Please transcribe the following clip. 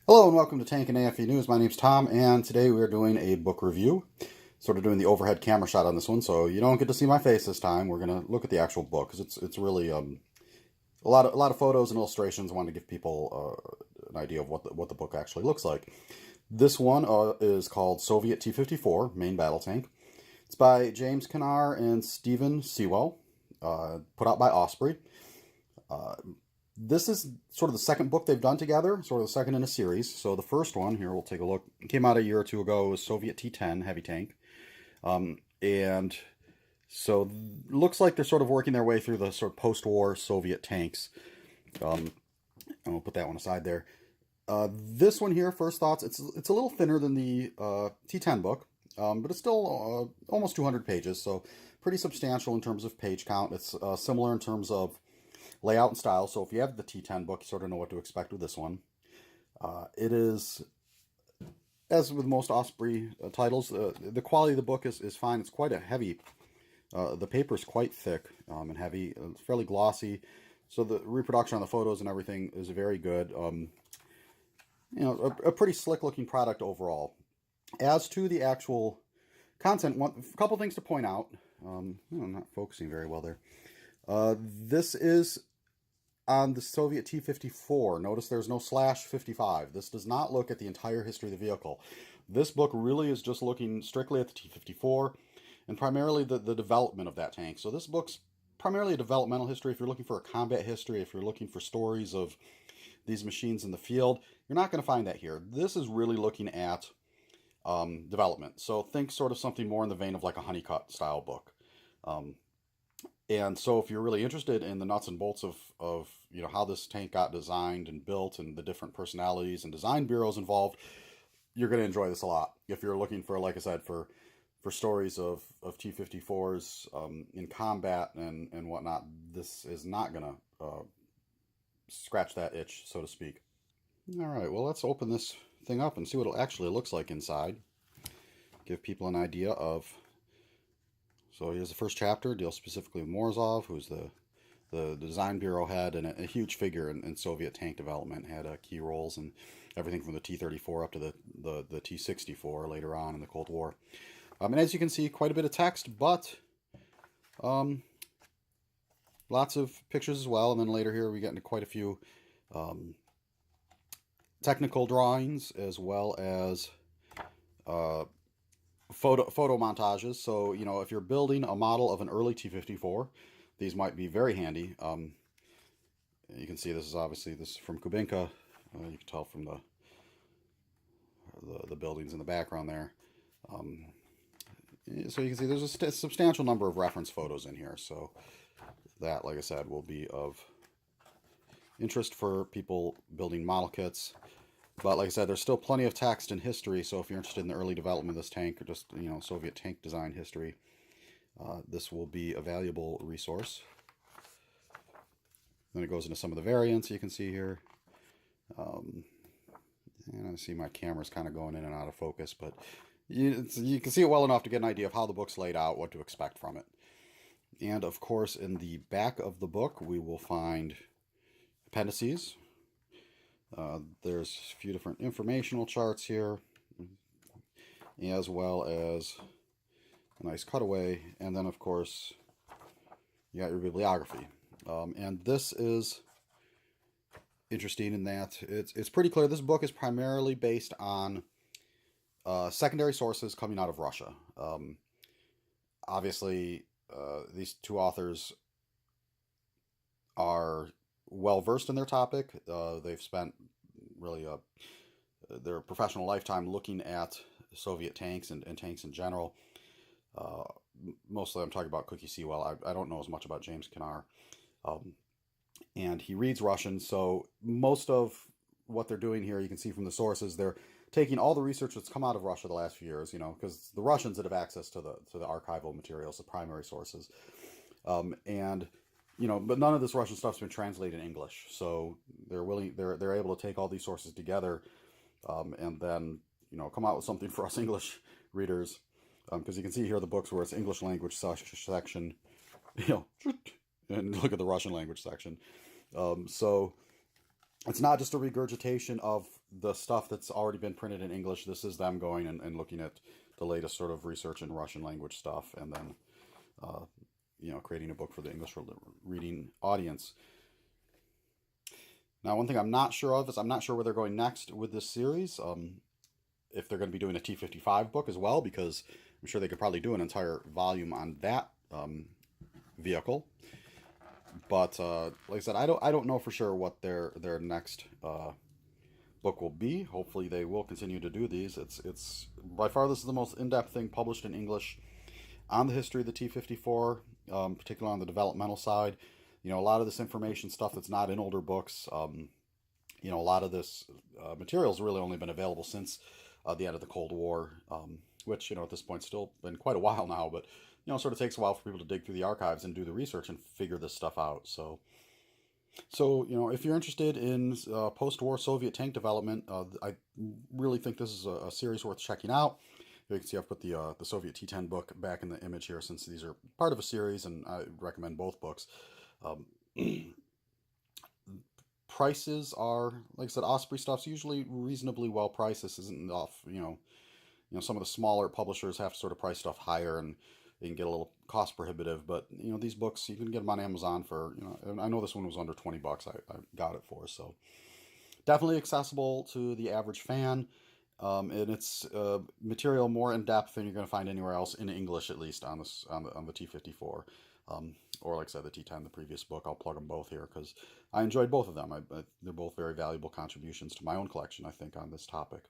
Hello and welcome to Tank and AFE News. My name's Tom, and today we are doing a book review. Sort of doing the overhead camera shot on this one, so you don't get to see my face this time. We're gonna look at the actual book because it's really a lot of photos and illustrations. I wanted to give people an idea of what the book actually looks like. This one is called Soviet T-54 Main Battle Tank. It's by James Kinnear and Stephen Sewell, put out by Osprey. Uh, this is sort of the second book they've done together, sort of the second in a series. So the first one, here we'll take a look, it came out a year or two ago, was Soviet T-10 Heavy Tank. And so it looks like they're sort of working their way through the sort of post-war Soviet tanks. And we'll put that one aside there. This one here, first thoughts, it's a little thinner than the T-10 book, but it's still almost 200 pages, so pretty substantial in terms of page count. It's similar in terms of layout and style, so if you have the T-10 book, you sort of know what to expect with this one. It is, as with most Osprey titles, the quality of the book is fine. It's quite a heavy, the paper is quite thick and heavy, it's fairly glossy, so the reproduction on the photos and everything is very good. A pretty slick looking product overall. As to the actual content, a couple things to point out. I'm not focusing very well there. This is on the Soviet T-54. Notice there's no /55. This does not look at the entire history of the vehicle. This book really is just looking strictly at the T-54 and primarily the development of that tank. So this book's primarily a developmental history. If you're looking for a combat history, if you're looking for stories of these machines in the field, you're not going to find that here. This is really looking at development. So think sort of something more in the vein of like a Honeycutt style book. And so if you're really interested in the nuts and bolts of how this tank got designed and built and the different personalities and design bureaus involved, you're going to enjoy this a lot. If you're looking for, like I said, for stories of T-54s in combat and whatnot, this is not going to scratch that itch, so to speak. All right, well, let's open this thing up and see what it actually looks like inside. Give people an idea of. So here's the first chapter, deals specifically with Morozov, who's the design bureau head and a huge figure in Soviet tank development, had key roles in everything from the T-34 up to the T-64 later on in the Cold War. And as you can see, quite a bit of text, but lots of pictures as well. And then later here we get into quite a few technical drawings as well as photo montages. So, if you're building a model of an early T-54, these might be very handy. You can see this is from Kubinka. You can tell from the buildings in the background there. So you can see there's a substantial number of reference photos in here. So that, like I said, will be of interest for people building model kits. But like I said, there's still plenty of text and history, so if you're interested in the early development of this tank or just, Soviet tank design history, this will be a valuable resource. Then it goes into some of the variants you can see here. And I see my camera's kind of going in and out of focus, but you can see it well enough to get an idea of how the book's laid out, what to expect from it. And of course, in the back of the book, we will find appendices. There's a few different informational charts here, as well as a nice cutaway, and then of course you got your bibliography. And this is interesting in that it's pretty clear this book is primarily based on secondary sources coming out of Russia. Obviously, these two authors are well versed in their topic. They've spent really their professional lifetime looking at Soviet tanks and tanks in general. Mostly I'm talking about Cookie Sewell. I don't know as much about James Kinnear. And he reads Russian, so most of what they're doing here, you can see from the sources, they're taking all the research that's come out of Russia the last few years, because the Russians that have access to the archival materials, the primary sources. But none of this Russian stuff's been translated in English, so they're able to take all these sources together, and then come out with something for us English readers, because you can see here the books where it's English language section, and look at the Russian language section. So it's not just a regurgitation of the stuff that's already been printed in English. This is them going and looking at the latest sort of research in Russian language stuff, and then creating a book for the English reading audience. Now, one thing I'm not sure of is I'm not sure where they're going next with this series. If they're going to be doing a T-55 book as well, because I'm sure they could probably do an entire volume on that vehicle. But like I said, I don't know for sure what their next book will be. Hopefully, they will continue to do these. It's by far this is the most in-depth thing published in English on the history of the T-54, particularly on the developmental side. A lot of this information stuff that's not in older books. A lot of this material's really only been available since the end of the Cold War, which at this point still been quite a while now, but sort of takes a while for people to dig through the archives and do the research and figure this stuff out. So if you're interested in post-war Soviet tank development, I really think this is a series worth checking out. You can see I've put the Soviet T-10 book back in the image here, since these are part of a series, and I recommend both books. Prices are, like I said, Osprey stuff's usually reasonably well priced. This isn't off, some of the smaller publishers have to sort of price stuff higher, and they can get a little cost prohibitive. But these books, you can get them on Amazon for, and I know this one was under $20. I got it for, so definitely accessible to the average fan. And it's material more in depth than you're going to find anywhere else in English, at least on the T-54. Or like I said, the T-10, the previous book. I'll plug them both here because I enjoyed both of them. They're both very valuable contributions to my own collection, I think, on this topic.